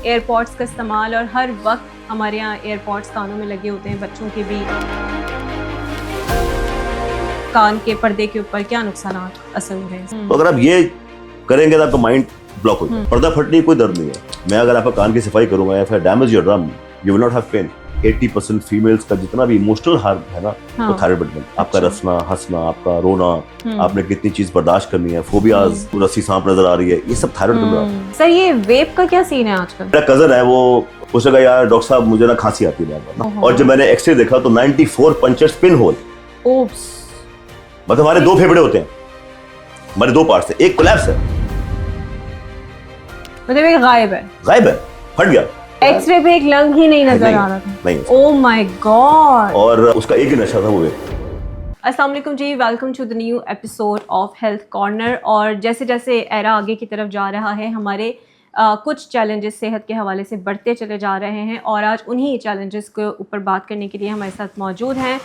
AirPods का इस्तेमाल और हर वक्त हमारे यहाँ एयरपॉड्स कानों में लगे होते हैं, बच्चों के भी कान के पर्दे के ऊपर क्या नुकसान असर हो रहे हैं? तो अगर आप ये करेंगे तो आपका माइंड ब्लॉक हो जाए। पर्दा फटने की कोई दर्द नहीं है। मैं अगर आपका कान की सफाई करूंगा या फिर damage your drum, you will not have pain. 80% females का जितना भी इमोशनल हार्म है ना, तो थायराइड में आपका रसना, हंसना, आपका रोना, आपने कितनी चीज बर्दाश्त करनी है, फोबियाज, रस्सी सांप नजर आ रही है, ये सब थायराइड में रहा है। सर ये वेप का क्या सीन है आजकल? मेरा कजन है, वो उसने कहा यार डॉक्टर साहब मुझे ना खांसी आती है बार-बार। और जब मैंने एक्सरे देखा तो 94 पंचर्स पिन होल। ओप्स। मतलब हमारे दो फेफड़े होते हैं, हमारे दो पार्ट्स है, एक कोलैप्स है, मतलब एक गायब है, फट गया। एक्सरे पे एक लंग ही नहीं नजर आ रहा था। नहीं। Oh my god. और उसका एक ही नशा था, वो अस्सलाम वालेकुम जी, welcome to the new episode of health corner. और जैसे जैसे एरा आगे की तरफ जा रहा है, हमारे कुछ चैलेंजेस सेहत के हवाले से बढ़ते चले जा रहे हैं और आज उन्हीं चैलेंजेस के ऊपर बात करने के लिए हमारे साथ मौजूद हैं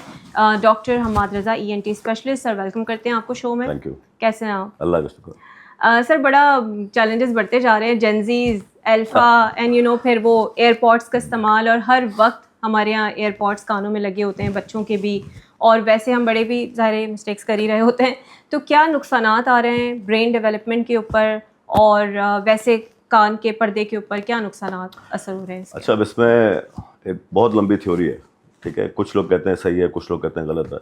डॉक्टर हम्माद रज़ा, ENT स्पेशलिस्ट। सर वेलकम करते हैं आपको शो में। Thank you. कैसे हैं आप? अल्लाह का शुक्र। सर बड़ा चैलेंजेस बढ़ते जा रहे हैं, जेनजीज, अल्फा एंड फिर वो एयरपॉड्स का इस्तेमाल और हर वक्त हमारे यहाँ एयरपॉड्स कानों में लगे होते हैं, बच्चों के भी, और वैसे हम बड़े भी ज़ाहिर मिस्टेक्स कर ही रहे होते हैं। तो क्या नुकसानात आ रहे हैं ब्रेन डेवलपमेंट के ऊपर और वैसे कान के पर्दे के ऊपर क्या नुकसानात असर हो रहे हैं? अच्छा, अब इसमें एक बहुत लंबी थ्योरी है, ठीक है। कुछ लोग कहते हैं सही है, कुछ लोग कहते हैं गलत है।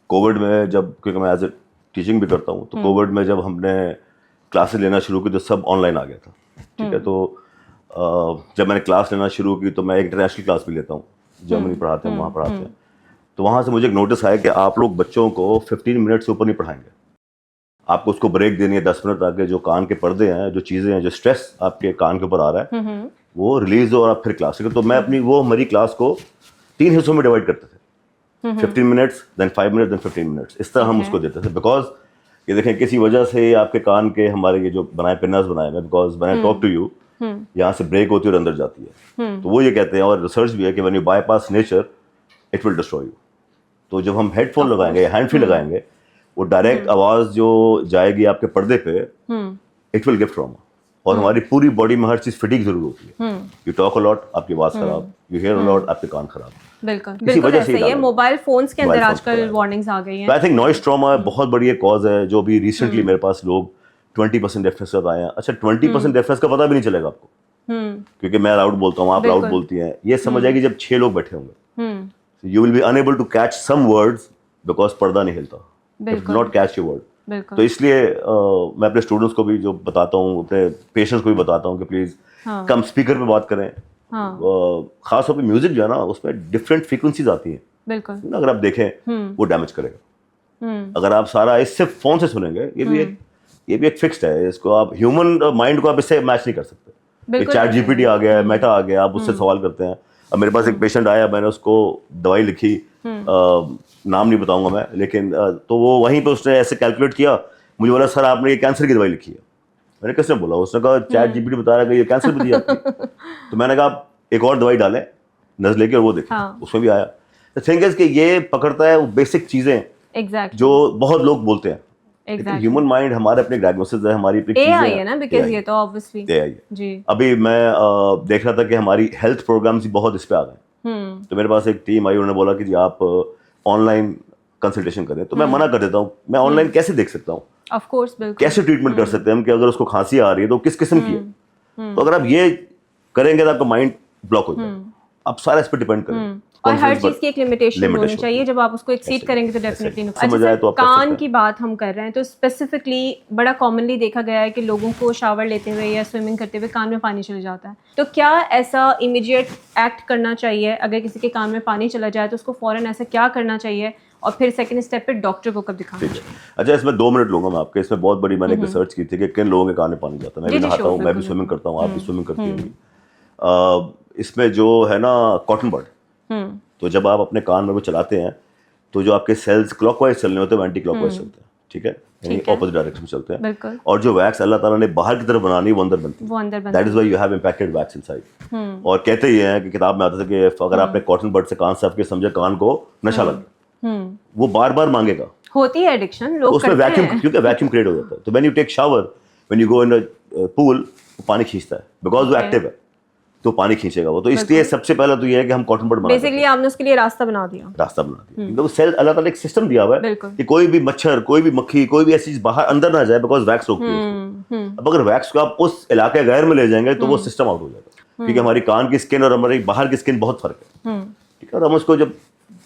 कोविड में जब, क्योंकि मैं एज ए टीचिंग भी करता हूँ, तो कोविड में जब हमने क्लासेस लेना शुरू की तो सब ऑनलाइन आ गया था, ठीक है। तो जब मैंने क्लास लेना शुरू की तो मैं इंटरनेशनल क्लास भी लेता हूँ, जर्मनी पढ़ाते हैं, वहाँ पढ़ाते हैं। तो वहाँ से मुझे एक नोटिस आया कि आप लोग बच्चों को 15 मिनट से ऊपर नहीं पढ़ाएंगे, आपको उसको ब्रेक देनी है 10 मिनट, ताकि जो कान के पर्दे हैं, जो चीज़ें हैं, जो स्ट्रेस आपके कान के ऊपर आ रहा है वो रिलीज हो और आप फिर क्लास करें। तो मैं अपनी वो हमारी क्लास को 3 हिस्सों में डिवाइड करते थे, 15 minutes, then 5 minutes, then 15 minutes, इस तरह हम उसको देते थे। बिकॉज ये देखें, किसी वजह से आपके कान के हमारे ये जो बनाए पिन्नर्स बनाए हैं, because when I talk to you, यहाँ से ब्रेक होती है और अंदर जाती है। तो वो ये कहते हैं, और रिसर्च भी है कि when you bypass nature it will destroy you. तो जब हम हेडफोन लगाएंगे या हैंड फ्री लगाएंगे, वो डायरेक्ट आवाज जो जाएगी आपके पर्दे पे, इट विल गिव ट्रॉमा। और हमारी पूरी बॉडी में हर चीज फिटिंग जरूर होती है। यू टॉक अ लॉट, आपकी आवाज खराब, यू हियर अ लॉट, आपके कान खराब। बिल्कुल ऐसे ही है। मोबाइल फोन्स के अंदर आजकल वार्निंग्स आ गई हैं। आई थिंक नॉइज ट्रॉमा बहुत बड़ी एक कॉज है, जो भी रिसेंटली मेरे पास लोग 20% डेफनेस का आए हैं। अच्छा, 20% डेफनेस का पता भी नहीं चलेगा आपको, क्योंकि मैं लाउड बोलता हूँ, आप लाउड बोलती हैं। ये समझ आएगी जब 6 लोग बैठे होंगे, you will be unable to catch some words because पर्दा नहीं हिलता, it not catch your word. तो इसलिए मैं अपने स्टूडेंट्स को भी जो बताता हूँ, अपने पेशेंट्स को भी बताता हूँ कि प्लीज कम स्पीकर पे बात करें। खास तौर पे म्यूजिक जो है ना, उसमें डिफरेंट फ्रीक्वेंसीज आती हैं, बिल्कुल। अगर आप देखें वो डैमेज करेगा। अगर आप सारा इससे फोन से सुनेंगे, ये भी एक फिक्स्ड है, इसको आप ह्यूमन माइंड को आप इससे मैच नहीं कर सकते। चैट जीपीटी आ गया है, मेटा आ गया, आप उससे सवाल करते हैं। अब मेरे पास एक पेशेंट आया, मैंने उसको दवाई लिखी, नाम नहीं बताऊंगा मैं, लेकिन तो वो वहीं पे उसने ऐसे कैलकुलेट किया, मुझे बोला सर आपने ये कैंसर की दवाई लिखी है। मैंने किसने बोला? उसने कहा चैट जीपीटी बता रहा है कि ये कैंसर भी दी आपकी। तो मैंने कहा एक और दवाई डालें नजर लेके, और वो देखें, उसमें भी आया। द थिंग इज कि ये पकड़ता है वो बेसिक चीजें जो बहुत लोग बोलते हैं। ह्यूमन माइंड हमारे अपने डायग्नोसिस है, हमारी अपनी चीजें है ना, बिकॉज़ ये तो ऑब्वियसली जी। अभी मैं देख रहा था कि हमारी हेल्थ प्रोग्राम्स भी बहुत इस पे आ गए। तो मेरे पास एक टीम आई, उन्होंने बोला कि जी आप ऑनलाइन कंसल्टेशन करें। तो मैं मना कर देता हूँ, मैं ऑनलाइन कैसे देख सकता हूँ? ऑफ कोर्स, बिल्कुल। कैसे ट्रीटमेंट कर सकते हैं हम कि अगर उसको खांसी आ रही है तो किस किस्म की है? तो अगर आप ये करेंगे तो आपका माइंड ब्लॉक हो जाए। आप सारा इस पर डिपेंड करें, और हर चीज की एक लिमिटेशन होनी चाहिए। जब आप उसको एक्सीड करेंगे तो डेफिनेटली नुकसान। अच्छा, तो कान की बात हम कर रहे हैं, तो स्पेसिफिकली बड़ा कॉमनली देखा गया है कि लोगों को शावर लेते हुए या स्विमिंग करते हुए कान में पानी चले जाता है। तो क्या ऐसा इमीडिएट एक्ट करना चाहिए? अगर किसी के कान में पानी चला जाए तो उसको फौरन ऐसा क्या करना चाहिए, और फिर सेकंड स्टेप पे डॉक्टर को कब दिखाना चाहिए? अच्छा, इसमें 2 मिनट लूंगा मैं आपके। इसमें बहुत बड़ी मैंने एक रिसर्च की थी कि किन लोगों के कान में पानी जाता है। मैं भी नहाता हूँ, मैं भी स्विमिंग करता हूँ, आप भी स्विमिंग करती होंगी। इसमें जो है ना कॉटन बड, तो जब आप अपने कान में वो चलाते हैं तो जो आपके सेल्स क्लॉकवाइज चलने होते हैं, एंटी क्लॉकवाइज चलते हैं, ठीक है, यानी ऑपोजिट डायरेक्शन में चलते हैं। और जो वैक्स अल्लाह ताला ने बाहर की तरफ बनानी है वो अंदर बनती है। That is why you have impacted wax inside. और कहते ही हैं कि किताब में आता था कि अगर आपने कॉटन बड से कान साफ किया, समझे कान को नशा लग गया, वो बार बार मांगेगा। होती है एडिक्शन, लोग उसमें वैक्यूम, क्योंकि वैक्यूम क्रिएट हो जाता है। तो when you take shower, when you go in a pool, पानी खींचता है बिकॉज वो एक्टिव है। तो पानी खींचेगा वो। तो इसलिए सबसे पहला तो ये है कि हम कॉटन बड बेसिकली आपने उसके लिए रास्ता बना दिया क्योंकि सेल अल्लाह ताला एक सिस्टम दिया हुआ है कि कोई भी मच्छर, कोई भी मक्खी, कोई भी ऐसी चीज बाहर अंदर ना जाए, बिकॉज वैक्स रोकती है उसको। अब अगर वैक्स को आप उस इलाके गैर में ले जाएंगे तो वो सिस्टम आउट हो जाएगा, क्योंकि हमारी कान की स्किन और हमारी बाहर की स्किन बहुत फर्क है, ठीक है। और हम उसको जब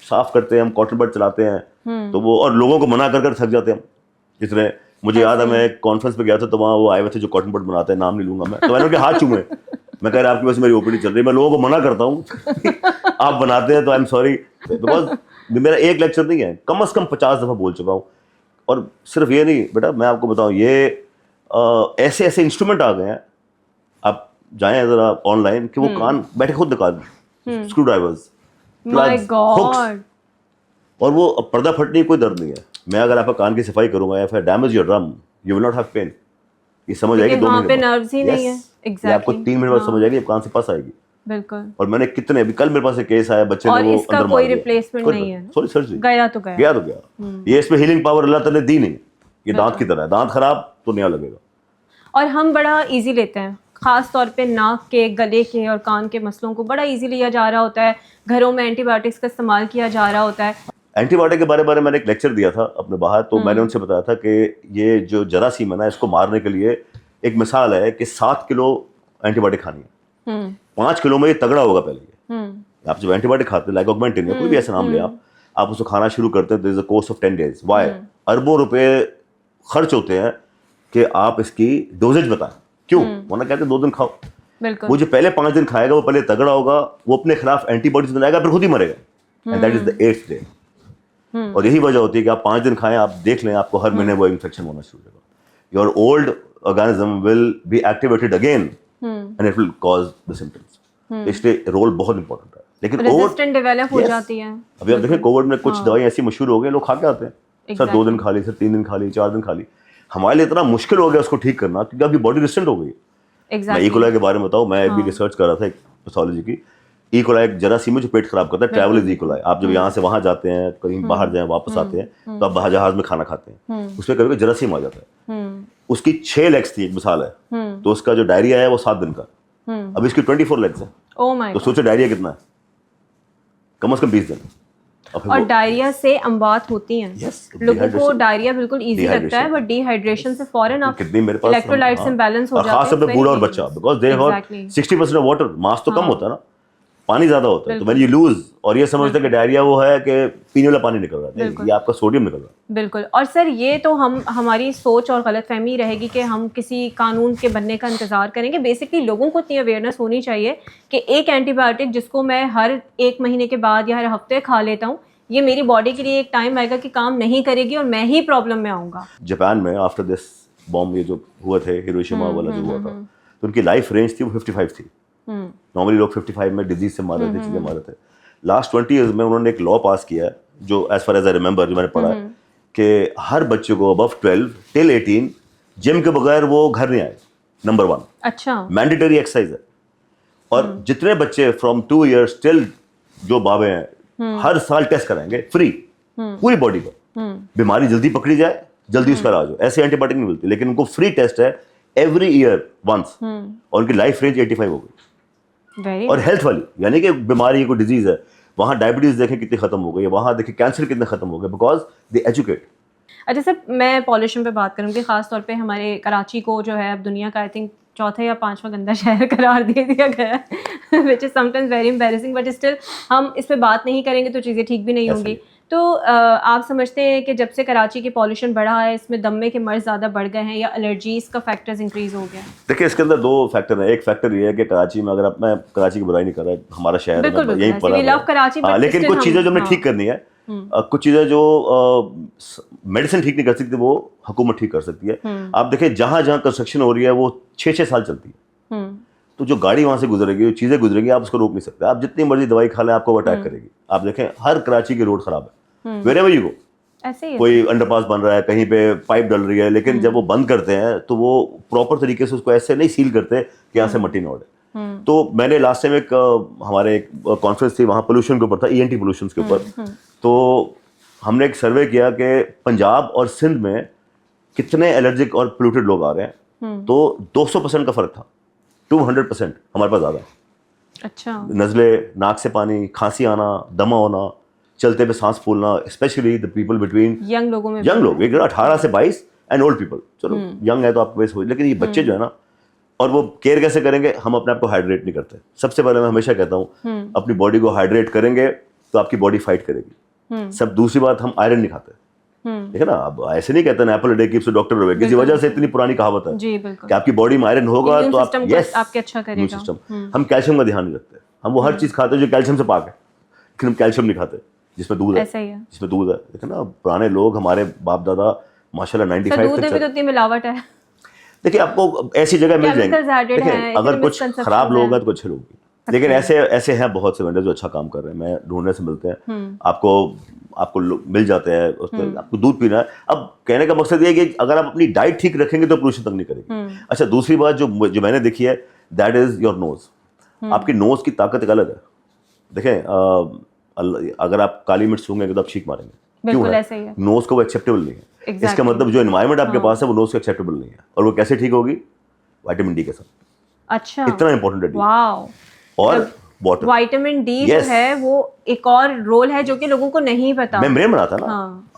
साफ करते हैं, हम कॉटन बड चलाते हैं, तो वो, और लोगों को मना कर थक जाते हैं हम। जितने मुझे याद है, मैं एक कॉन्फ्रेंस पे गया था, तो वहाँ वो आए हुए थे जो कॉटन बड बनाते हैं, नाम नहीं लूंगा मैं, तो मैंने उनके हाथ चूमे। मैं कह रहा आपकी वजह से मेरी ओपीडी चल रही है, मैं लोगों को मना करता हूँ आप बनाते हैं तो आई एम सॉरी, बिकॉज मेरा एक लेक्चर नहीं है, कम से कम 50 दफ़ा बोल चुका हूँ। और सिर्फ ये नहीं बेटा, मैं आपको बताऊँ, ये ऐसे ऐसे इंस्ट्रूमेंट आ गए हैं, आप जाएं ज़रा ऑनलाइन, कि वो कान बैठे खुद निकाल दें, स्क्रू ड्राइवर्स, हुक्स, और वो पर्दा फटने की कोई दर्द नहीं है। मैं अगर आपका कान की सफाई करूंगा या फिर damage your drum, you will not have pain. ये समझ आएगी 2 मिनट में, नर्व्स ही नहीं है, एग्जैक्टली आपको 3 मिनट बाद समझ आएगी, अब कान से पास आएगी। बिल्कुल। और मैंने कितने, अभी कल मेरे पास एक केस आया, बच्चे ने वो इसका अंदर कोई मार दिया, रिप्लेसमेंट नहीं है, सॉरी सर्जरी, गया तो गया। ये इसमें हीलिंग पावर अल्लाह ताला ने दी नहीं, ये दांत की तरह है, दांत खराब तो नया लगेगा। और हम बड़ा इजी लेते हैं, खास तौर पे नाक के, गले के और कान के मसलों को बड़ा इजी लिया जा रहा होता है, घरों में एंटीबायोटिक्स का इस्तेमाल किया जा रहा होता है। एंटीबायोटिक के बारे में मैंने एक लेक्चर दिया था अपने बाहर, तो मैंने उनसे बताया था कि ये जो जरासीम है ना, इसको मारने के लिए एक मिसाल है कि 7 किलो एंटीबायोटिक खानी है, 5 किलो में ये तगड़ा होगा। पहले आप जब एंटीबायोटिक खाते हैं, लाइक ऑगमेंटिन या कोई भी ऐसा नाम ले आप उसको खाना शुरू करते हैं, there is a course of 10 days। Why? अरबों रुपए खर्च होते हैं कि आप इसकी डोजेज बताएं, क्यों? वरना कहते हैं 2 दिन खाओ। वो जो पहले 5 दिन खाएगा, वो पहले तगड़ा होगा, वो अपने खिलाफ एंटीबॉडीज बनाएगा, फिर खुद ही मरेगा, and that is the 8th day. और यही वजह होती है कि आप 5 दिन खाएं, आप देख लें, आपको हर महीने वो इन्फेक्शन होना शुरू होगा, your old organism will be activated again and it will cause the symptoms. इसलिए रोल बहुत इंपॉर्टेंट है। लेकिन रेजिस्टेंट डेवलप हो जाती है। अभी आप देखें, कोविड में कुछ दवाई ऐसी मशहूर हो गई, लोग खा के आते हैं, सर 2 दिन खा ली, सर 3 दिन खा ली, 4 दिन खा ली। हमारे लिए इतना मुश्किल हो गया उसको ठीक करना, क्योंकि अभी बॉडी रेजिस्टेंट हो गई। मैं ई कोलाई के बारे में बताऊं, मैं भी रिसर्च कर रहा था एक पैथोलॉजी की। ई कोलाई एक जरासीम है जो पेट खराब करता है, ट्रैवल इज ई कोलाई। आप जब यहाँ से वहां जाते हैं, कहीं बाहर जाए, वापस आते हैं, तो आप जहाज में खाना खाते हैं, उसमें कभी जरासीम आ जाता है। उसकी 6 लेग्स थी, एक मिसाल है, तो उसका जो डायरिया है वो 7 दिन का। अब इसकी 24 लेग्स है, तो सोचो डायरिया कितना है, कम से कम 20 दिन। और डायरिया से अमवात होती हैं। लोगों को डायरिया बिल्कुल इजी लगता है, बट डिहाइड्रेशन से फौरन आप इलेक्ट्रोलाइट्स इंबैलेंस हो जाते हैं, खास तौर पे बूढ़ा और बच्चा, because they have 60% of water, mass तो कम होता है ना, पानी ज्यादा होता है, तो व्हेन यू लूज, और ये समझते हैं कि डायरिया वो है कि पीने वाला पानी निकल रहा है, ये आपका सोडियम निकल रहा है। बिल्कुल। और सर, ये तो हमारी सोच और गलतफहमी रहेगी कि हम किसी कानून के बनने का इंतजार करेंगे। बेसिकली लोगों को इतनी अवेयरनेस होनी चाहिए कि एक एंटीबायोटिक जिसको मैं हर 1 महीने के बाद या हर हफ्ते खा लेता हूँ, ये मेरी बॉडी के लिए एक टाइम आएगा कि काम नहीं करेगी और मैं ही प्रॉब्लम में आऊंगा। जापान में आफ्टर दिस बॉम्ब, ये जो हुआ थे, हिरोशिमा वाला जो हुआ था, तो उनकी लाइफ रेंज थी वो 55 थी। नॉर्मली लोग 55 में डिजीज से मारे थे, चीजें मारे थे। लास्ट 20 ईयर्स में उन्होंने एक लॉ पास किया है, जो as far as I remember, जो मैंने पढ़ा है, कि हर बच्चे को अबव 12 टिल 18 जिम के बगैर वो घर नहीं आए, नंबर 1। अच्छा, मैंडेटरी एक्सरसाइज है। और जितने बच्चे फ्रॉम 2 ईयर्स टिल जो बाबे हैं, हर साल टेस्ट कराएंगे फ्री, पूरी बॉडी का। बीमारी जल्दी पकड़ी जाए, जल्दी उसका इलाज हो। ऐसे एंटीबायोटिक नहीं मिलती, लेकिन उनको फ्री टेस्ट है एवरी ईयर वंस, और उनकी लाइफ रेंज 85 हो गई। और हेल्थ वाली, यानी कि बीमारी कोई डिजीज है, वहां डायबिटीज देखें कितनी खत्म हो गई है, वहां देखें कैंसर कितने खत्म हो गए, बिकॉज दे एजुकेट। अच्छा सर, मैं पॉल्यूशन पे बात करूंगी, खास तौर पे हमारे कराची को जो है अब दुनिया का आई थिंक 4था या 5वां गंदा शहर करार दे दिया गया है, which is sometimes very embarrassing, but still हम इस पे बात नहीं करेंगे तो चीज़ें ठीक भी नहीं होंगी। तो आप समझते हैं कि जब से कराची की पॉल्यूशन बढ़ा है, इसमें दमे के मर्ज ज़्यादा बढ़ गए हैं या एलर्जीज का फैक्टर्स इंक्रीज हो गया? देखिए, इसके अंदर 2 फैक्टर हैं। एक फैक्टर ये है कि कराची में, अगर मैं कराची की बुराई नहीं कर रहा, हमारा शहर है, यही पड़ा है, लेकिन कुछ चीज़ें जो हमने ठीक करनी है, कुछ चीज़ें जो मेडिसिन ठीक नहीं कर सकती, वो हुकूमत ठीक कर सकती है। आप देखिए, जहाँ जहाँ कंस्ट्रक्शन हो रही है, वो 6-6 साल चलती है, तो जो गाड़ी वहां से गुजरेगी, जो चीज़ें गुजरेगी, आप उसको रोक नहीं सकते। आप जितनी मर्जी दवाई खा लें, आपको अटैक करेगी। आप देखें, हर कराची की रोड खराब है, वेरेवर यू गो, कोई अंडरपास बन रहा है, कहीं पे पाइप डल रही है, लेकिन जब वो बंद करते हैं तो वो प्रॉपर तरीके से उसको ऐसे नहीं सील करते कि यहाँ से मट्टी ना उड़े। तो मैंने लास्ट टाइम एक हमारे एक कॉन्फ्रेंस थी, वहाँ पोल्यूशन के ऊपर था, ENT पोल्यूशन के ऊपर। तो हमने एक सर्वे किया कि पंजाब और सिंध में कितने एलर्जिक और पोल्यूटेड लोग आ रहे हैं, तो 200% का फर्क था, 200% हमारे पास ज़्यादा है। अच्छा। नज़ले, नाक से पानी, खांसी आना, दमा होना, चलते पे सांस फूलना, specially the people between young लोगों में, यंग लोग 18 से 22 एंड ओल्ड पीपल। चलो यंग है तो आपको वैसे हो, लेकिन ये बच्चे जो है ना, और वो केयर कैसे करेंगे? हम अपने आप को हाइड्रेट नहीं करते। सबसे पहले मैं हमेशा कहता हूँ अपनी बॉडी को हाइड्रेट करेंगे तो आपकी बॉडी फाइट करेगी। सब दूसरी बात, हम आयरन नहीं खाते। ठीक है ना? अब ऐसे नहीं कहते ना Apple a day keeps the doctor away, किसी वजह से इतनी पुरानी कहावत है जी, बिल्कुल, कि आपकी बॉडी में आयरन होगा तो आप यस आपके अच्छा करेगा। सिस्टम। हम कैल्शियम का ध्यान नहीं रखते। हम वो हर चीज खाते हैं जो कैल्शियम से पाक है, लेकिन हम कैल्शियम नहीं खाते जिसमें दूध है। ऐसा ही है। जिसमें दूध है, देखो ना पुराने लोग, हमारे बाप दादा माशाल्लाह 95 दूध में भी तो इतनी मिलावट है। देखिए आपको ऐसी जगह मिल जाएंगे। देखिए अगर कुछ खराब लोग हैं तो कुछ अच्छे लोग भी, लेकिन ऐसे हैं बहुत से वेंडर जो अच्छा काम कर रहे हैं। मैं ढूंढने से मिलते हैं, आपको मिल जाते हैं, आपको दूध पीना है। अब कहने का मकसद ये है कि अगर आप अपनी डाइट ठीक रखेंगे तो पोल्यूशन तक नहीं करेगी। अच्छा, दूसरी बात जो मैंने देखी है, दैट इज योर नोज। आपकी नोज की ताकत एक अलग है। देखें, अगर आप काली मिर्च सूंघेंगे तो आप छींक मारेंगे, बिल्कुल ऐसा ही है। नोज को वो एक्सेप्टेबल नहीं है। इसका मतलब जो एनवायरनमेंट आपके पास है वो नोज को एक्सेप्टेबल नहीं है। और वो कैसे ठीक होगी? विटामिन डी के साथ। अच्छा, इतना इंपॉर्टेंट है। वाओ। और वाटर, विटामिन डी जो है वो एक और रोल है जो कि लोगों को नहीं पता। मेम्ब्रेन बनाता है ना,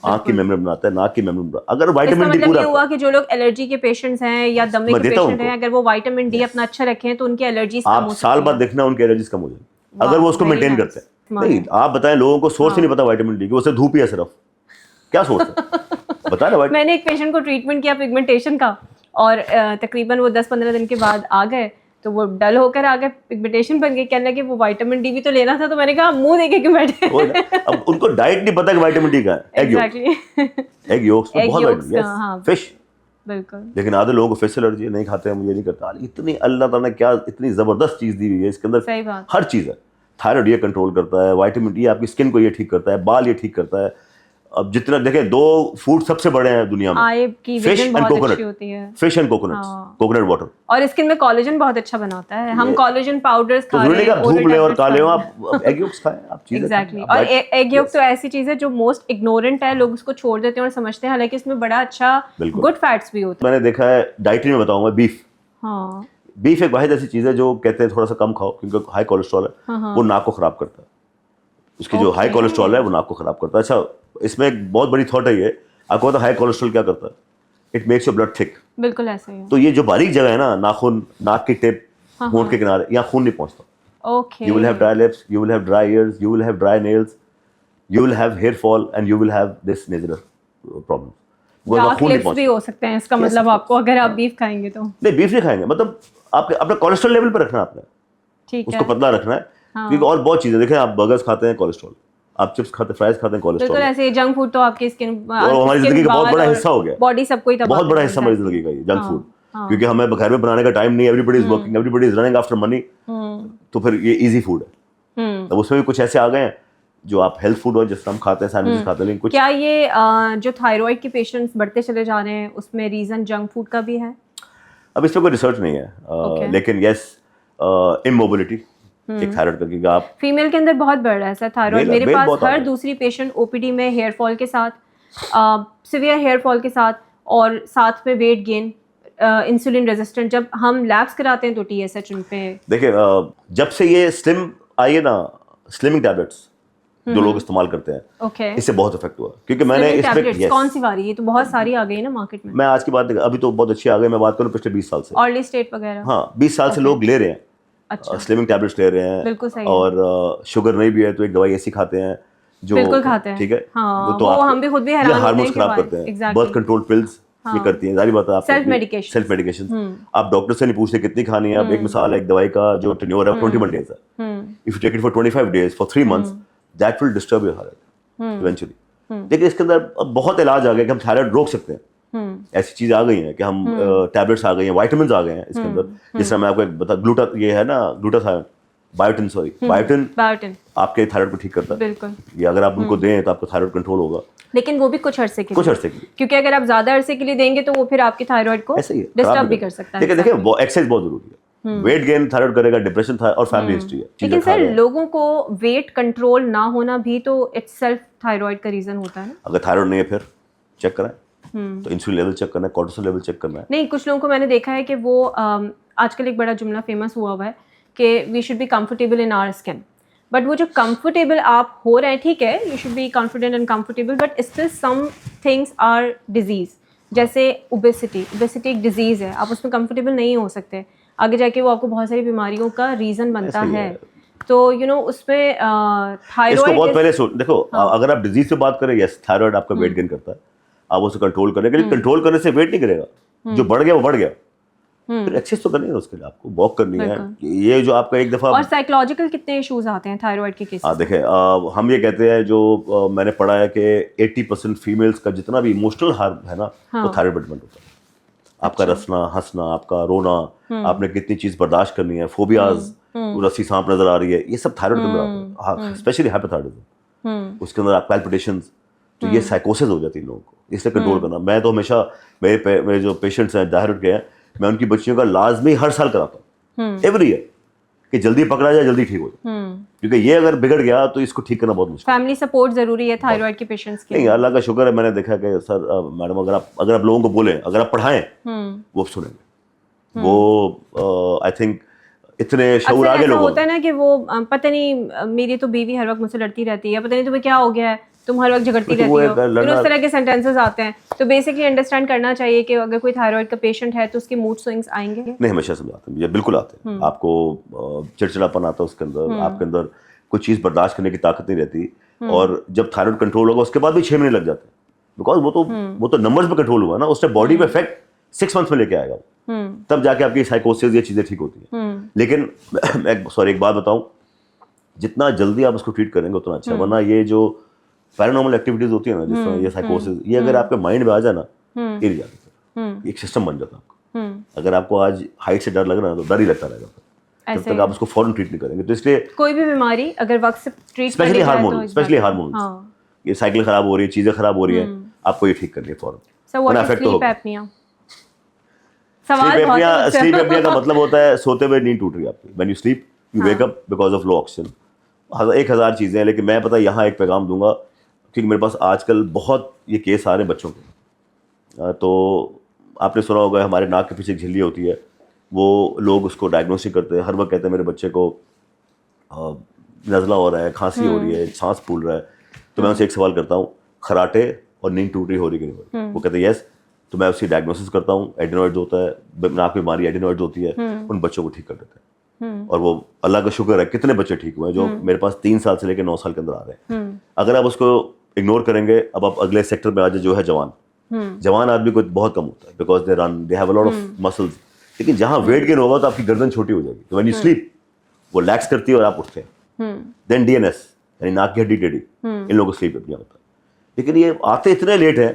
आंख की मेम्ब्रेन बनाता है, नाक की मेम्ब्रेन बनाता है। अगर विटामिन डी पूरा, ये हुआ कि जो लोग एलर्जी के पेशेंट्स हैं या दमे के पेशेंट हैं, अगर वो विटामिन डी अपना अच्छा रखें तो उनकी एलर्जीज कम हो सकती है। आप साल बाद देखना उनकी एलर्जीज कम हो जाएगी अगर वो उसको मेंटेन करते हैं। नहीं, आप बताएं, लोगों को सोर्स ही नहीं पता विटामिन डी की, उसे धूप ही है सिर्फ। क्या सोर्स है बता ना। मैंने एक पेशेंट को ट्रीटमेंट किया पिगमेंटेशन का, और तकरीबन वो 10-15 दिन के बाद आ गए तो वो डल होकर आ गए, पिगमेंटेशन बन गई। कहने लगे वो विटामिन डी भी तो लेना था। तो मैंने कहा मुंह देखे क्यों बैठे? अब उनको डाइट नहीं पता कि विटामिन डी का है। एग योक्स में बहुत विटामिन है, फिश बिल्कुल। लेकिन आधे लोगों को फिश एलर्जी, नहीं खाते हैं, मुझे नहीं करता। इतनी अल्लाह ताला ने क्या इतनी जबरदस्त चीज दी हुई है इसके अंदर। सही बात, हर चीज है। थायराइड ये कंट्रोल करता है, विटामिन डी आपकी स्किन को ये ठीक करता है, बाल ये ठीक करता है। अब जितना देखें, 2 फूड सबसे बड़े हैं दुनिया में, fish and coconut. Fish and coconut, coconut water. और स्किन में कोलेजन बहुत अच्छा बनाता है। हम कोलेजन पाउडर्स खा रहे हैं, धूप ले और काले हो, आप एग योक्स खाएं, आप चीजें एग्जैक्टली। और एग योक तो ऐसी चीज है जो मोस्ट इग्नोरेंट है, लोग उसको छोड़ देते हैं और समझते हैं, हालांकि इसमें बड़ा अच्छा गुड फैट्स भी होते हैं। मैंने देखा है, डाइटरी में बताऊंगा, बीफ। हाँ, बीफ एक वाहिद ऐसी चीज है जो कहते हैं थोड़ा सा कम खाओ, क्योंकि हाई कोलेस्ट्रॉल है, वो नाक को खराब करता है। उसकी जो हाई कोलेस्ट्रॉल है वो नाक को खराब करता है। अच्छा, इसमें एक बहुत बड़ी थॉट है ये, आपको पता है हाई कोलेस्ट्रॉल क्या करता है? It makes your blood thick. बिल्कुल ऐसा ही है। तो ये जो बारीक जगह है ना, नाखून, नाक की टिप, होंठ के किनारे, यहाँ खून नहीं पहुंचता। Okay. You will have dry lips, you will have dry ears, you will have dry nails, you will have hair fall and you will have this nasal problem. Dark lips भी हो सकते हैं इसका मतलब आपको, अगर आप बीफ खाएंगे तो। नहीं, बीफ नहीं खाएंगे, मतलब आपके अपना कोलेस्ट्रॉल लेवल पर रखना है आपने, ठीक है, उसको पतला रखना है। क्योंकि और बहुत चीजें देखें, आप बर्गर्स खाते हैं कोलेस्ट्रॉल, आप चिप्स खाते हैं, फ्राइज खाते हैं, कोलेस्ट्रॉल। बिल्कुल ऐसे जंक फूड तो आपकी स्किन, हमारी जिंदगी का बहुत बड़ा हिस्सा हो गया, बॉडी सबको ही बहुत बड़ा हिस्सा हमारी जिंदगी का ये जंक फूड। क्योंकि हमें घर में बनाने का टाइम नहीं, everybody is working, everybody is running after money, तो फिर ये इजी फूड है। तो उसमें भी कुछ ऐसे आ गए हैं जो आप हेल्थ फूड और जिस हम खाते हैं, सैंडविचेस खाते हैं, लेकिन कुछ। क्या ये जो थायराइड के पेशेंट्स बढ़ते चले जा रहे हैं उसमें रीजन जंक फूड का भी है? अब इस पर कोई रिसर्च नहीं है, लेकिन यस, इमोबिलिटी एक थायराइड करके आप फीमेल के अंदर बहुत बढ़ रहा है सर थायराइड। मेरे पास हर दूसरी पेशेंट ओपीडी में हेयर फॉल के साथ, सिवियर हेयर फॉल के साथ, और साथ में वेट गेन, इंसुलिन रेजिस्टेंट। जब हम लैब्स कराते हैं तो टीएसएच उन पे। देखिए, जब से ये स्लिम आई है ना, स्लिमिंग टैबलेट्स जो लोग इस्तेमाल करते हैं, इससे बहुत इफेक्ट हुआ। क्योंकि मैंने इस पे कौन सी वाली, ये तो बहुत सारी आ गई है ना मार्केट में। मैं आज की बात अभी तो बहुत अच्छी आ गई, मैं बात करूँ पिछले 20 साल से, अर्ली स्टेट वगैरह। हाँ, 20 साल से लोग ले रहे हैं, अच्छा, स्लिमिंग टैबलेट्स ले रहे हैं। बिल्कुल सही और शुगर नहीं भी है तो एक दवाई ऐसी खाते हैं जो बिल्कुल खाते हैं, ठीक है, हाँ, तो हम भी खुद भी हैरान होते हैं, हार्मोन्स खराब करते हैं, बर्थ कंट्रोल पिल्स ये करती हैं, जारी बात है। आप सेल्फ मेडिकेशन आप डॉक्टर से नहीं पूछते कितनी खानी है। अब एक मिसाल है, एक दवाई का जो टेन्योर है 21 डेज है, if you take it for 25 days for 3 months, that will disturb your thyroid eventually. लेकिन इसके अंदर अब बहुत इलाज आ गया कि हम थायराइड रोक सकते हैं। ऐसी चीज आ गई है कि हम टैबलेट्स आ गई हैं, विटामिन्स आ गए हैं इसके अंदर। जिस तरह मैं आपको एक बता, ये है ना ग्लूटाथायोन, बायोटिन, बायोटिन आपके थायराइड को ठीक करता है। बिल्कुल, ये अगर आप उनको दें तो आपका थायराइड कंट्रोल होगा, लेकिन वो भी कुछ अरसे के लिए, क्योंकि अगर आप ज्यादा अरसे के लिए देंगे तो वो फिर आपकी थायराइड को डिस्टर्ब भी कर सकता है। देखिए, वो एक्सरसाइज बहुत जरूरी है। वेट गेन थायराइड करेगा, डिप्रेशन था और फैमिली हिस्ट्री है। लेकिन सर, लोगों को वेट कंट्रोल ना होना भी तो इटसेल्फ थायराइड का रीजन होता है ना। अगर थायराइड नहीं है फिर चेक कराएं, तो इंसुलिन लेवल चेक करना है, कोर्टिसोल लेवल चेक करना है। नहीं, कुछ लोगों को मैंने देखा है कि वो आजकल एक बड़ा जुमला फेमस हुआ है कि we should be comfortable in our skin, but वो जो कंफर्टेबल आप हो रहे हैं, ठीक है, you should be confident and comfortable, but still some things are disease. जैसे ओबेसिटी एक डिजीज़ है, आप उसमें कंफर्टेबल नहीं हो सकते, आगे जाके वो आपको बहुत सारी बीमारियों का रीज़न बनता है. तो यू नो उसमें थायराइड इसको बहुत पहले देखो, अगर आप डिजीज से बात करें, यस थायराइड आपका वेट गेन करता है, आप उसे कंट्रोल करें, लेकिन कंट्रोल करने से वेट नहीं करेगा, जो बढ़ गया वो बढ़ गया. फिर एक्सरसाइज तो करनी है, उसके लिए आपको वॉक करनी है. ये जो आपका एक दफा और साइकोलॉजिकल कितने इश्यूज आते हैं थायराइड के केस. देखिए, हम ये कहते हैं, जो मैंने पढ़ा है कि 80% फीमेल्स का जितना भी इमोशनल हार्म है ना, वो थायराइड पर डिपेंड होता है. आपका रसना, हंसना, आपका रोना, आपने कितनी चीज बर्दाश्त करनी है, फोबियाज, रस्सी सांप नजर आ रही है, ये सब थायराइड के अंदर आता है. स्पेशली हाइपोथायराइडिज्म, उसके अंदर आप पैल्पिटेशंस, तो ये साइकोसिस हो जाती है लोगों को, इसलिए कंट्रोल करना. मैं तो हमेशा मेरे जो पेशेंट्स हैं थायराइड के हैं, मैं उनकी बच्चियों का लाजमी हर साल कराता हूँ, एवरी ईयर, कि जल्दी पकड़ा जाए, जल्दी ठीक हो जाए. क्योंकि ये अगर बिगड़ गया तो इसको ठीक करना बहुत मुश्किल. फैमिली सपोर्ट जरूरी है थायराइड के पेशेंट्स के लिए. नहीं, अल्लाह का शुक्र है, मैंने देखा कि सर मैडम, अगर आप लोगों को बोलें, अगर आप पढ़ाएं, वो सुनेंगे. वो आई थिंक इतने शऊर आगे लोग होता है ना कि वो पता नहीं, मेरी तो बीवी हर वक्त मुझसे लड़ती रहती है, पता नहीं तुम्हें क्या हो गया है, तुम हर वक्त झगड़ती रहती हो, उस तरह के सेंटेंसेस आते हैं. तो बेसिकली अंडरस्टैंड करना चाहिए कि अगर कोई थायराइड का पेशेंट है तो उसके मूड स्विंग्स आएंगे. नहीं, हमेशा समझाते हैं, ये बिल्कुल आते हैं. आपको चिड़चिड़ापन आता है उसके अंदर, आपके अंदर कुछ चीज़ बर्दाश्त करने की ताकत नहीं रहती. और जब थायराइड कंट्रोल होगा उसके बाद भी 6 महीने लग जाते हैं, बिकॉज वो तो नंबर्स पे कंट्रोल हुआ ना, उससे बॉडी पे इफेक्ट 6 मंथ्स में लेके आएगा. तब जाके आपकी साइकोसिस, ये चीज़ें ठीक होती हैं. लेकिन एक बात बताऊं, जितना जल्दी आप उसको ट्रीट करेंगे उतना अच्छा. वरना ये जो पैरानॉर्मल एक्टिविटीज होती है ना, जिस तरह ये साइकोसिस, ये अगर आपके माइंड में आ जाए ना, गिर जाता है, एक सिस्टम बन जाता है आपको. अगर आपको आज हाइट से डर लग रहा है तो डर ही लगता रहेगा जब तक आप उसको फौरन ट्रीट नहीं करेंगे. तो इसलिए कोई भी बीमारी अगर वक्त से ट्रीट, स्पेशली हार्मोन, ये साइकिल खराब हो रही है, चीजें खराब हो रही है, आपको ये ठीक करनी है फौरन. स्लीप एपनिया का मतलब होता है सोते हुए नींद टूट रही है आपकी. When you sleep you wake up because of low oxygen. 1000 चीजें हैं, लेकिन मैं पता है यहाँ एक पैगाम दूंगा, क्योंकि मेरे पास आजकल बहुत ये केस आ रहे हैं बच्चों के. तो आपने सुना होगा, हमारे नाक के पीछे झिल्ली होती है, वो लोग उसको डायग्नोसिस करते हैं, हर वक्त कहते हैं मेरे बच्चे को नज़ला हो रहा है, खांसी हो रही है, सांस फूल रहा है. तो मैं उनसे एक सवाल करता हूँ, खराटे और नींद टूट रही हो रही कि नहीं हो रही? वो कहते हैं यस. तो मैं उसकी डायग्नोसिस करता हूँ, एडिनॉइड्स होता है, नाक में बीमारी एडिनॉइड्स होती है, उन बच्चों को ठीक कर देते हैं. और वो अल्लाह का शुक्र है, कितने बच्चे ठीक हुए हैं जो मेरे पास 3 साल से लेकर 9 साल के अंदर आ रहे हैं. अगर आप उसको इग्नोर करेंगे, अब आप अगले सेक्टर में आ जाए, जो है जवान आदमी को बहुत कम होता है, because they run, they have a lot of muscles. लेकिन जहाँ वेट गेन होगा तो आपकी गर्दन छोटी हो जाएगी. तो व्हेन यू स्लीप, वो लैक्स करती है और आप उठते हैं. देन डीएनएस, यानी नाक की हड्डी टेढ़ी, इन लोगों को स्लीप एपनिया होता है. लेकिन ये आते इतने लेट है,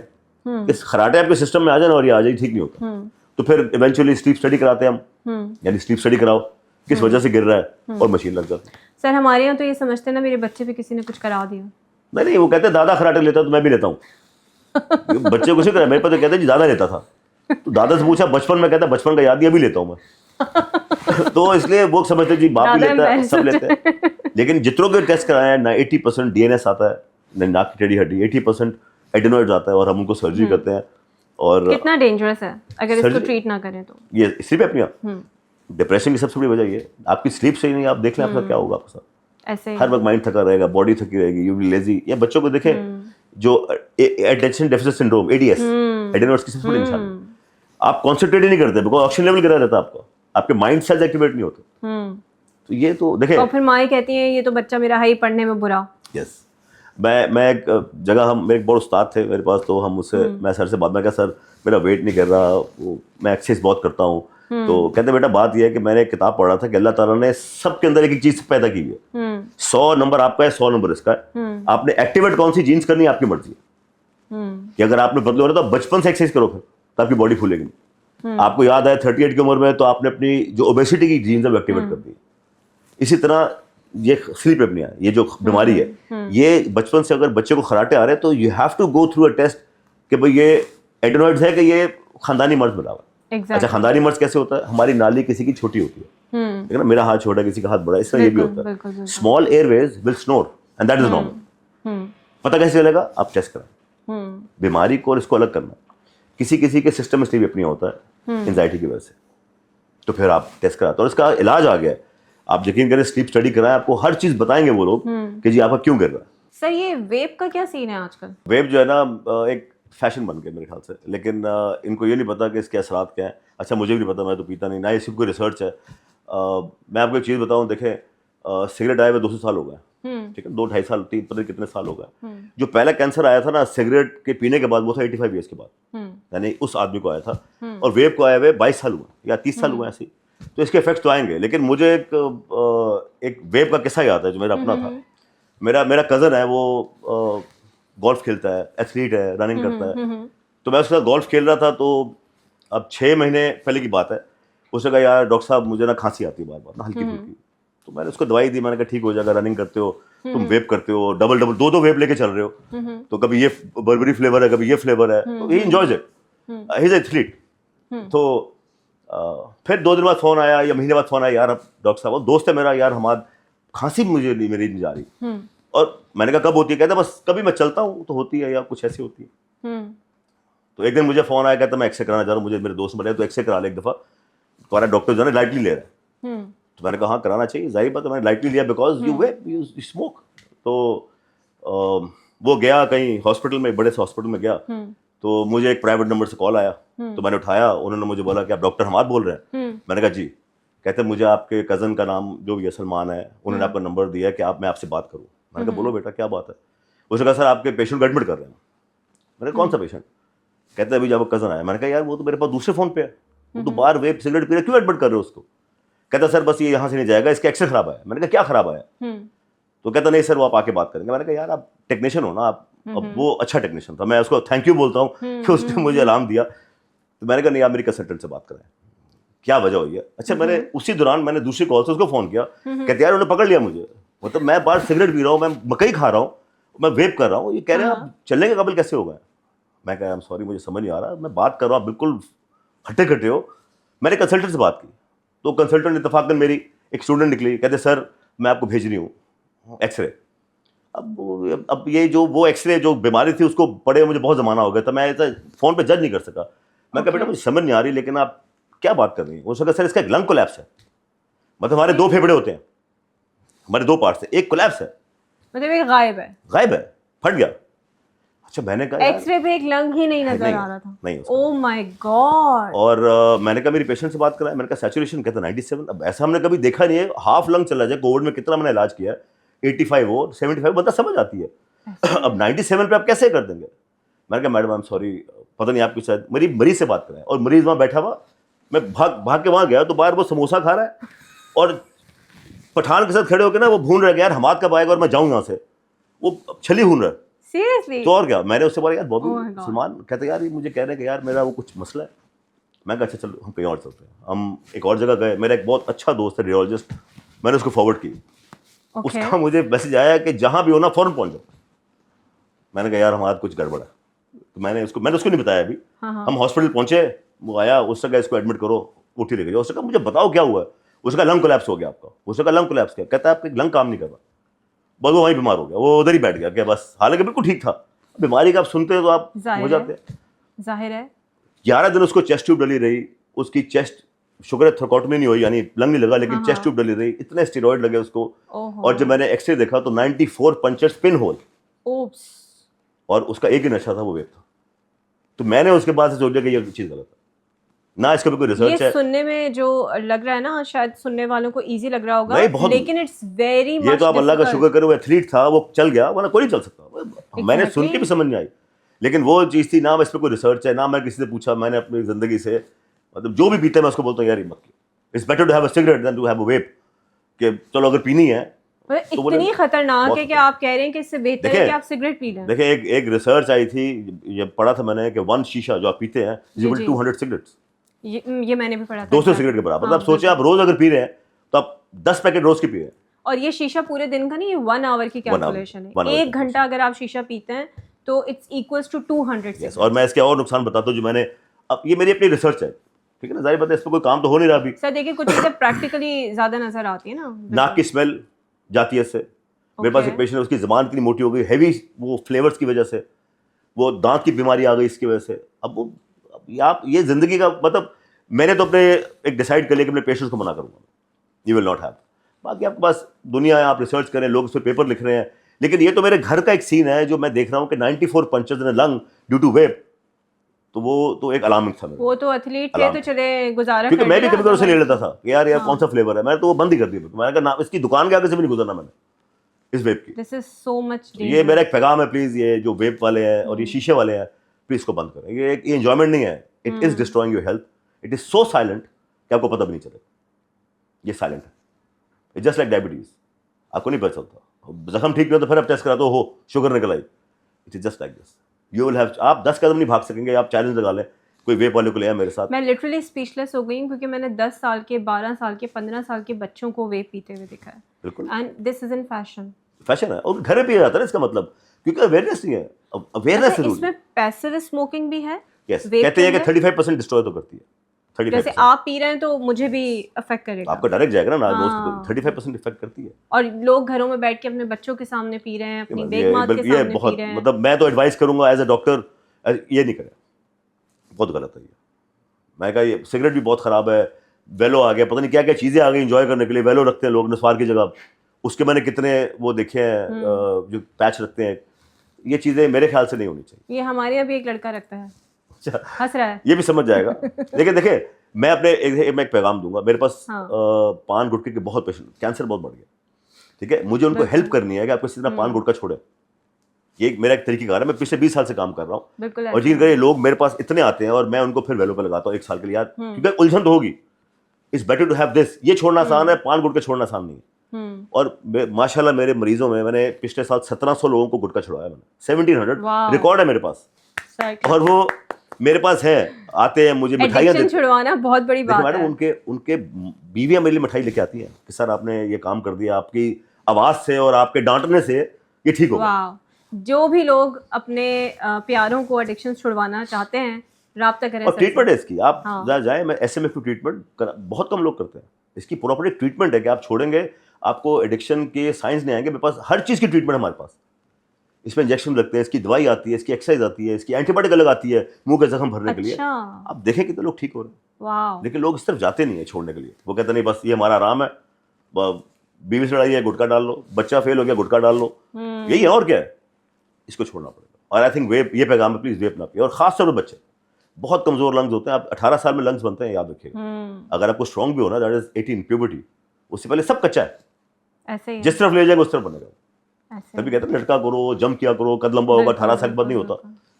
इस खराटे आपके सिस्टम में आ जाए ना और ये आ जाए, ठीक नहीं होता. तो फिर इवेंचुअली स्लीप स्टडी कराते हैं हम, यानी स्लीप स्टडी कराओ किस वजह से गिर रहा है, और मशीन लग जाती है. सर हमारे यहाँ तो ये समझते हैं ना, मेरे बच्चे पे किसी ने कुछ करा दिया. नहीं, वो कहते हैं दादा खराटे लेता है तो मैं भी लेता हूँ. बच्चे कुछ नहीं करा, मेरे पास तो कहते हैं जी दादा लेता था. तो दादा से पूछा बचपन में, कहता बचपन का याद, ये भी लेता हूँ मैं. तो इसलिए वो समझते जी बाप भी लेता है, सब लेते हैं. लेकिन जितनों के टेस्ट कराए हैं ना, 80% डीएनएस आता है, नाक की टेढ़ी हड्डी, 80% एडिनॉइड्स आता है, और हम उनको सर्जरी करते हैं. और कितना डेंजरस है अगर इसको ट्रीट ना करें तो. ये स्लीप एपनिया, डिप्रेशन की सबसे बड़ी वजह ये, आपकी स्लीप सही नहीं, आप देख लें आपका क्या होगा आपके साथ. ऐसे हर वक्त माइंड थका रहेगा, बॉडी थकी रहेगी, यू विल लेजी. या बच्चों को देखें जो attention deficit syndrome, ADS, adenoids की सबसे बड़ी मिसाल. आप कॉन्सेंट्रेट ही नहीं करते, बिकॉज ऑक्सीजन लेवल गिरा रहता है आपका, आपके माइंड सेल्स एक्टिवेट नहीं होते. तो ये तो देखें. और फिर माएँ कहती हैं ये तो बच्चा मेरा है ही पढ़ने में बुरा. यस. मैं एक जगह, हम मेरे एक बड़े उस्ताद थे मेरे पास, तो हम उससे, मैं सर से बात में कहा सर मेरा वेट नहीं कर रहा, मैं एक्सरसाइज बहुत करता हूँ. तो कहते बेटा बात यह है कि मैंने एक किताब पढ़ा था कि अल्लाह ताला ने सबके अंदर एक चीज पैदा की है. 100 नंबर आपका है, 100 नंबर इसका है. आपने एक्टिवेट कौन सी जीन्स करनी है आपकी मर्जी है. कि अगर आपने पतले हो रहे तो बचपन से एक्सरसाइज करो, फिर तो आपकी बॉडी फूलेगी. आपको याद है 38 की उम्र में तो आपने अपनी जो ओबेसिटी की जीन्स है वो एक्टिवेट कर दी. इसी तरह ये स्लीप एपनिया, ये जो बीमारी है, ये बचपन से अगर बच्चे को खराटे आ रहे हैं तो you have to go through a test कि भाई ये एडिनॉइड्स है कि ये खानदानी मर्ज बना हुआ है. अच्छा, खानदानी मर्ज कैसे होता है? हमारी नाली किसी की छोटी होती है, ठीक है ना, मेरा हाथ छोटा, किसी का हाथ बड़ा, इस तरह ये भी होता है. Small Airways will snore and that is normal. पता कैसे चलेगा? आप टेस्ट कराएं बीमारी को और इसको अलग करना. किसी किसी के सिस्टम में स्लीप एपनिया होता है एंजाइटी की वजह से, तो फिर आप टेस्ट कराते हो और इसका इलाज आ गया है. आप यकीन करें, स्लीप स्टडी कराएं, आपको हर चीज बताएंगे वो लोग कि जी आपका क्यों गिर रहा है। सर ये वेप का क्या सीन है आजकल? वेप जो है ना एक फैशन बन गया मेरे ख्याल से, लेकिन इनको ये नहीं पता कि इसके असरात क्या है। अच्छा मुझे भी नहीं पता, मैं तो पीता नहीं, ना इसकी कोई रिसर्च है। मैं आपको एक चीज़ बताऊं, देखें सिगरेट आए हुए 200 साल हो गए, ठीक है, 2-2.5 साल 3 पता नहीं कितने साल हो गए। जो पहला कैंसर आया था ना सिगरेट के पीने के बाद, वो था 85 ईयर्स के बाद, यानी उस आदमी को आया था। और वेप को आए हुए 22 साल हुआ या 30 साल हुआ ऐसे ही। तो इसके इफेक्ट्स तो आएंगे, लेकिन मुझे एक वेप का किस्सा याद है जो मेरा अपना था। मेरा कज़न है, वो गोल्फ खेलता है, एथलीट है, रनिंग करता है। तो मैं उसके साथ गोल्फ खेल रहा था, तो अब 6 महीने पहले की बात है। उसने कहा यार डॉक्टर साहब मुझे ना खांसी आती है बार बार ना, हल्की फुल्की। तो मैंने उसको दवाई दी, मैंने कहा ठीक हो जाएगा, रनिंग करते हो तुम, वेप करते हो, डबल 2 वेप लेके चल रहे हो, तो कभी ये बर्बरी फ्लेवर है, कभी ये फ्लेवर है, तो he enjoys it, he is athlete. तो फिर 2 दिन बाद फोन आया या महीने बाद फोन आया, यार अब डॉक्टर साहब, दोस्त है मेरा, यार हमारा खांसी मुझे मेरी नहीं जा रही। और मैंने कहा कब होती है? कहता बस कभी मैं चलता हूँ तो होती है या कुछ ऐसी होती है। तो एक दिन मुझे फोन आया, कहता मैं एक्सरे कराना चाह रहा हूँ, मुझे मेरे दोस्त बोले तो एक्सरे करा ले एक दफा, तुम्हारा डॉक्टर जो है लाइटली ले रहा है। तो मैंने कहा हाँ कराना चाहिए, जाहिर बात है, मैंने लाइटली लिया बिकॉज यू वेप, यू स्मोक। तो वो गया कहीं हॉस्पिटल में, बड़े से हॉस्पिटल में गया, तो मुझे एक प्राइवेट नंबर से कॉल आया। तो मैंने उठाया, उन्होंने मुझे बोला कि आप डॉक्टर हमाद बोल रहे हैं? मैंने कहा जी। कहते मुझे आपके कज़न का नाम जो भी है सलमान है, उन्होंने आपका नंबर दिया कि मैं आपसे बात करूँ। मैंने कहा बोलो बेटा क्या बात है? उसने कहा सर आपके पेशेंट को एडमिट कर रहे हैं। मैंने कहा कौन सा पेशेंट? कहते हैं अभी जब कज़न आया। मैंने कहा यार वो तो मेरे पास दूसरे फ़ोन पे है, वो तो बाहर वेप सिगरेट पी रहे, क्यों एडमिट कर रहे हो उसको? कहता सर बस ये यहाँ से नहीं जाएगा, इसका एक्सरे खराब है। मैंने कहा क्या खराब आया? तो कहता नहीं सर वो आप आके बात करेंगे। मैंने कहा यार आप टेक्नीशियन हो ना आप, अब वो अच्छा टेक्नीशियन था, मैं उसको थैंक यू बोलता हूँ कि उसने मुझे अलार्म दिया। तो मैंने कहा नहीं आप मेरी कंसल्टेंट से बात करें, क्या वजह हुई है? अच्छा मैंने उसी दौरान मैंने दूसरी कॉल से उसको फ़ोन किया, कहते यार उन्होंने पकड़ लिया मुझे, मतलब मैं बाहर सिगरेट पी रहा हूँ, मैं मकई खा रहा हूँ, मैं वेप कर रहा हूँ, ये कह रहे हैं आप चलने के काबिल कैसे हो गए? मैं कहा आई एम सॉरी मुझे समझ नहीं आ रहा, मैं बात कर रहा हूँ, बिल्कुल हट्टे कट्टे हो। मैंने कंसल्टेंट से बात की, तो कंसल्टेंट इत्तेफाकन मेरी एक स्टूडेंट निकली, कहते सर मैं आपको भेज रही हूँ एक्सरे। अब ये जो वो एक्सरे जो बीमारी थी उसको पड़े मुझे बहुत ज़माना हो गया था, मैं ऐसा फ़ोन पे जज नहीं कर सका। मैं कहा बेटा मुझे समझ नहीं आ रही, लेकिन आप क्या बात कर रही हैं? उसने कहा सर इसका एक लंग कोलैप्स है, मतलब हमारे 2 फेफड़े होते हैं, हमारे 2 पार्ट्स हैं, एक कोलैप्स है, मतलब एक गायब है, फट गया। अच्छा मैंने कहा एक्सरे पे एक लंग ही नहीं नजर आ रहा था। नहीं, ओह माय गॉड। और मैंने कहा मेरी पेशेंट से बात कराया, मैंने कहा सैचुरेशन, कहता 97। अब ऐसा हमने कभी देखा नहीं है, हाफ लंग चला जाए, कोविड में कितना मैंने इलाज किया, 85 हो 75 बंदा समझ आती है। अब 97 पे आप कैसे कर देंगे? मैंने कहा मैडम आई एम सॉरी, पता नहीं आपकी शायद मेरी मरीज से बात कराएं। और मरीज वहाँ बैठा हुआ, मैं भाग के वहाँ गया तो बाहर वो समोसा खा रहा है और पठान के साथ खड़े होकर ना वो भून रहा है यार हमाद कब आएगा और मैं जाऊँ यहाँ से, वो छली भून रहा है। सीरियसली? तो और क्या, मैंने उससे बोला यार बॉबी सलमान, कहते यार ये मुझे कह रहे हैं कि यार मेरा वो कुछ मसला है। मैं कहा अच्छा चलो हम कहीं और चलते हैं। हम एक और जगह गए, मेरा एक बहुत अच्छा दोस्त है रेडियोलॉजिस्ट, मैंने उसको फॉरवर्ड की। उसका मुझे मैसेज आया कि जहाँ भी हो ना फौरन पहुँच जाओ। मैंने कहा यार हमारा कुछ गड़बड़ है, तो मैंने उसको नहीं बताया अभी। हम हॉस्पिटल पहुँचे, वो आया, उससे कहा इसको एडमिट करो, उठी लेके जाओ। उसने कहा मुझे बताओ क्या हुआ है? उसका लंग कोलैप्स हो गया आपका। उसने कहा लंग कोलैप्स क्या? कहता है आपका लंग काम नहीं कर रहा, बस वो वहीं बीमार हो गया, वो उधर ही बैठ गया क्या बस, हालांकि बिल्कुल ठीक था। बीमारी का आप सुनते हैं तो आप हो जाते हैं। जाहिर है 11 दिन उसको चेस्ट ट्यूब डली रही, उसकी चेस्ट शुगर है थ्रोकोटमी नहीं हुई, यानी लंग नहीं लगा, लेकिन चेस्ट ट्यूब डली रही, इतने स्टेरॉइड लगे उसको। और जब मैंने एक्सरे देखा तो 94 पंचर्स पिन होल, और उसका एक ही नशा था, वो वेप था। तो मैंने उसके बाद से सोचा कि ये चीज़ गलत है ना, इसका भी कोई रिसर्च है। सुनने में जो लग रहा है ना, शायद सुनने वालों को इजी लग रहा होगा, लेकिन इट्स वेरी मच। ये तो आप अल्लाह का शुक्र करो वो एथलीट था, वो चल गया, वरना कोई नहीं चल सकता। मैंने सुन के भी समझ नहीं आई, लेकिन वो चीज़ थी ना, इस पर कोई रिसर्च है ना, मैं किसी से पूछा। मैंने अपनी ज़िंदगी से, मतलब जो भी पीते मैं उसको बोलता हूँ यार मत, it's better to have a cigarette than to have a vape. कि चलो अगर पीनी है तो इतनी खतरनाक है कि आप कह रहे हैं कि इससे बेहतर है कि आप सिगरेट पी लें। देखिए एक रिसर्च आई थी, ये पढ़ा था मैंने कि 1 शीशा जो आप पीते हैं इज इक्वल टू 200 सिगरेट्स। ये मैंने भी पढ़ा था, 200 सिगरेट के बराबर। आप सोचिए आप रोज अगर पी रहे हैं तो आप 10 पैकेट रोज के पिए। और ये शीशा पूरे दिन का नहीं, ये 1 आवर की कैलकुलेशन है। 1 घंटा अगर आप शीशा पीते हैं तो इट्स इक्वल्स टू 200 सिगरेट। और मैं इसके और नुकसान बताता हूँ जो मैंने, अब ये मेरी अपनी रिसर्च है, ठीक है ना, जाहिर बात है इस पर कोई काम तो हो नहीं रहा अभी। सर देखिए कुछ चीजें प्रैक्टिकली ज्यादा नजर आती है ना, नाक की स्मेल जाती है इससे। मेरे पास एक पेशेंट है, उसकी ज़बान इतनी मोटी हो गई, हैवी वो फ्लेवर्स की वजह से, वो दांत की बीमारी आ गई इसकी वजह से। अब आप ये ज़िंदगी का, मतलब मैंने तो अपने एक डिसाइड कर लिया कि अपने पेशेंट्स को मना करूँगा, यू विल नॉट हैव। बाकी आपके पास दुनिया है, आप रिसर्च करें, लोग उस पर पेपर लिख रहे हैं। लेकिन ये तो मेरे घर का एक सीन है जो मैं देख रहा हूँ कि 94 punches in lung due to vape, तो वो तो एक अलार्मिंग था मेरे। वो तो एथलीट थे तो चले गुजारा क्योंकि कर मैं भी लिया, कभी कभी उसे ले लेता था कि यार हाँ। कौन सा फ्लेवर है, मैंने तो वो बंद ही कर दिया। मैंने कहा ना, इसकी दुकान के आगे से भी नहीं गुजरना मैंने इस वेप की। दिस इज सो मच ये मेरा एक पैगाम है, प्लीज ये जो वेप वाले हैं और ये शीशे वाले हैं, प्लीज इसको बंद करें। ये एंजॉयमेंट नहीं है, it is destroying your health. It is so silent कि आपको पता भी नहीं चलेगा। ये साइलेंट है, इट जस्ट लाइक डायबिटीज, आपको नहीं पता चलता। जख्म ठीक नहीं हो तो फिर आप टेस्ट कराते हो शुगर निकल आई। It is just like this, you will have, आप 10 कदम नहीं भाग सकेंगे। आप चैलेंज लगा लें, कोई वेप वाले को ले आए मेरे साथ। मैं लिटरली स्पीचलेस हो गई हूँ क्योंकि मैंने 10 साल के, 12 साल के, 15 साल के बच्चों को वेप पीते हुए देखा है। बिल्कुल, and this is in fashion. Fashion है और घर पे पिया जाता है इसका मतलब, क्योंकि अवेयरनेस नहीं है। अवेयरनेस जरूरी इसमें पैसिव स्मोकिंग भी है। यस, vape कहते हैं के कि 35% डिस्ट्रॉय तो करती है। 35%। जैसे आप पी रहे हैं तो मुझे भी अफेक्ट करेगा, आपका डायरेक्ट जाएगा ना हाँ। 35% इफेक्ट करती है। और लोग घरों में बैठ के अपने बच्चों के सामने पी रहे हैं, अपनी ये बेगमात के सामने बहुत, पी रहे हैं। मतलब मैं तो एडवाइस करूंगा एज ए डॉक्टर, ये नहीं करें, बहुत गलत है ये। मैं कहा ये सिगरेट भी बहुत खराब है। वेलो आ गया, पता नहीं क्या क्या चीजें आ गई एंजॉय करने के लिए। वेलो रखते हैं लोग नस्वार की जगह, उसके मैंने कितने वो देखे हैं जो पैच रखते हैं। ये चीजें मेरे ख्याल से नहीं होनी चाहिए। ये हमारे यहाँ भी एक लड़का रखता है, अच्छा, हंस रहा है। ये भी समझ जाएगा। लेकिन देखिए, मैं अपने मैं एक पैगाम दूंगा। मेरे पास हाँ। पान गुटखे के बहुत पेशेंट, कैंसर बहुत बढ़ गया, ठीक है। मुझे उनको हेल्प करनी है कि आप किसी तरह पान गुटखा छोड़े। ये मेरा एक तरीकेकार है, मैं पिछले 20 साल से काम कर रहा हूँ। बिल्कुल और यकीन करिए, लोग मेरे पास इतने आते हैं और मैं उनको फिर वेलो पे लगाता हूँ 1 साल के लिए यार, क्योंकि उलझन तो होगी। It's better to have this. ये छोड़ना आसान है, पान गुटखा छोड़ना आसान नहीं है। और माशाल्लाह मेरे मरीजों में मैंने पिछले साल 1700 लोगों को गुटखा छुड़ाया मैंने, 1700 रिकॉर्ड है मेरे पास। और वो मेरे पास है, आते हैं मुझे मिठाइयाँ एडिक्शन छुड़वाना बहुत बड़ी बात मैडम, है। उनके बीवियां मेरे लिए मिठाई लेके आती हैं कि सर आपने ये काम कर दिया, आपकी आवाज से और आपके डांटने से ये ठीक होगा। वाह, जो भी लोग अपने प्यारों को एडिक्शन छुड़वाना चाहते हैं, राब्ता करें। और ट्रीटमेंट है इसकी, आप हाँ। जाएं, मैं SMF ट्रीटमेंट बहुत कम लोग करते हैं। इसकी प्रॉपर ट्रीटमेंट है कि आप छोड़ेंगे, आपको एडिक्शन के साइंस नहीं आएंगे। मेरे पास हर चीज़ की ट्रीटमेंट है हमारे पास। इसमें इंजेक्शन लगते हैं, इसकी दवाई आती है, इसकी एक्सरसाइज आती है, इसकी एंटीबायोटिक अलग आती है मुंह के जख्म भरने के लिए। आप देखें कितने लोग ठीक हो रहे हैं। वाह। लेकिन लोग इस तरफ जाते नहीं है छोड़ने के लिए। वो कहते नहीं बस ये हमारा आराम है, बीवी से लड़ाई है गुटखा डाल लो, बच्चा फेल हो गया गुटखा डाल लो, यही है और क्या है। इसको छोड़ना पड़ेगा। और आई थिंक वेप, ये पैगाम है, प्लीज वेप ना पिए। और खास तौर पर बच्चे, बहुत कमजोर लंग्स होते हैं। आप 18 साल में लंग्स बनते हैं, याद रखिएगा। अगर आपको स्ट्रॉन्ग भी हो ना, दैट इज 18 प्यूबर्टी, उससे पहले सब कच्चा है। ऐसे ही जिस तरफ ले जाएगा उस तरफ बनेगा। ऐसे तभी कहते हैं लड़का करो, जंप किया करो, कद लंबा होगा। 18 साल के बाद नहीं होता,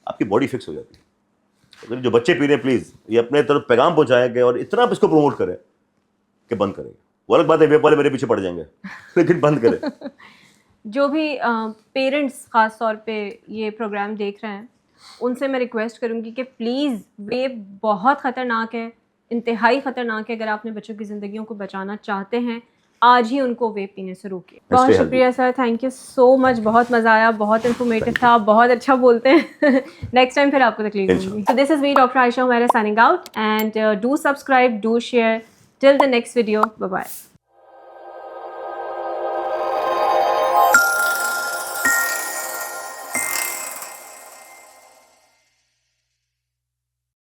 आपकी बॉडी फिक्स हो जाती है। तो जो बच्चे पी रहे हैं, प्लीज ये अपने तरफ पैगाम पहुंचाएंगे और इतना आप इसको प्रमोट करें कि बंद करेंगे। वो अलग बात है वेप वाले मेरे पीछे पड़ जाएंगे, लेकिन बंद करें। जो भी पेरेंट्स खास तौर पे ये प्रोग्राम देख रहे हैं, उनसे मैं रिक्वेस्ट करूंगी कि प्लीज़, वेप बहुत ख़तरनाक है, इंतहाई ख़तरनाक है। अगर आपने बच्चों की ज़िंदगियों को बचाना चाहते हैं, आज ही उनको वेप पीने से रोकिए। बहुत शुक्रिया sir, thank you so much. बहुत मज़ा आया, बहुत इन्फॉर्मेटिव था, बहुत अच्छा बोलते हैं। नेक्स्ट टाइम फिर आपको तकलीफ होगी। So this is me, Dr. Aisha Humaira, signing out, and do subscribe, do share. Till the next video, bye bye.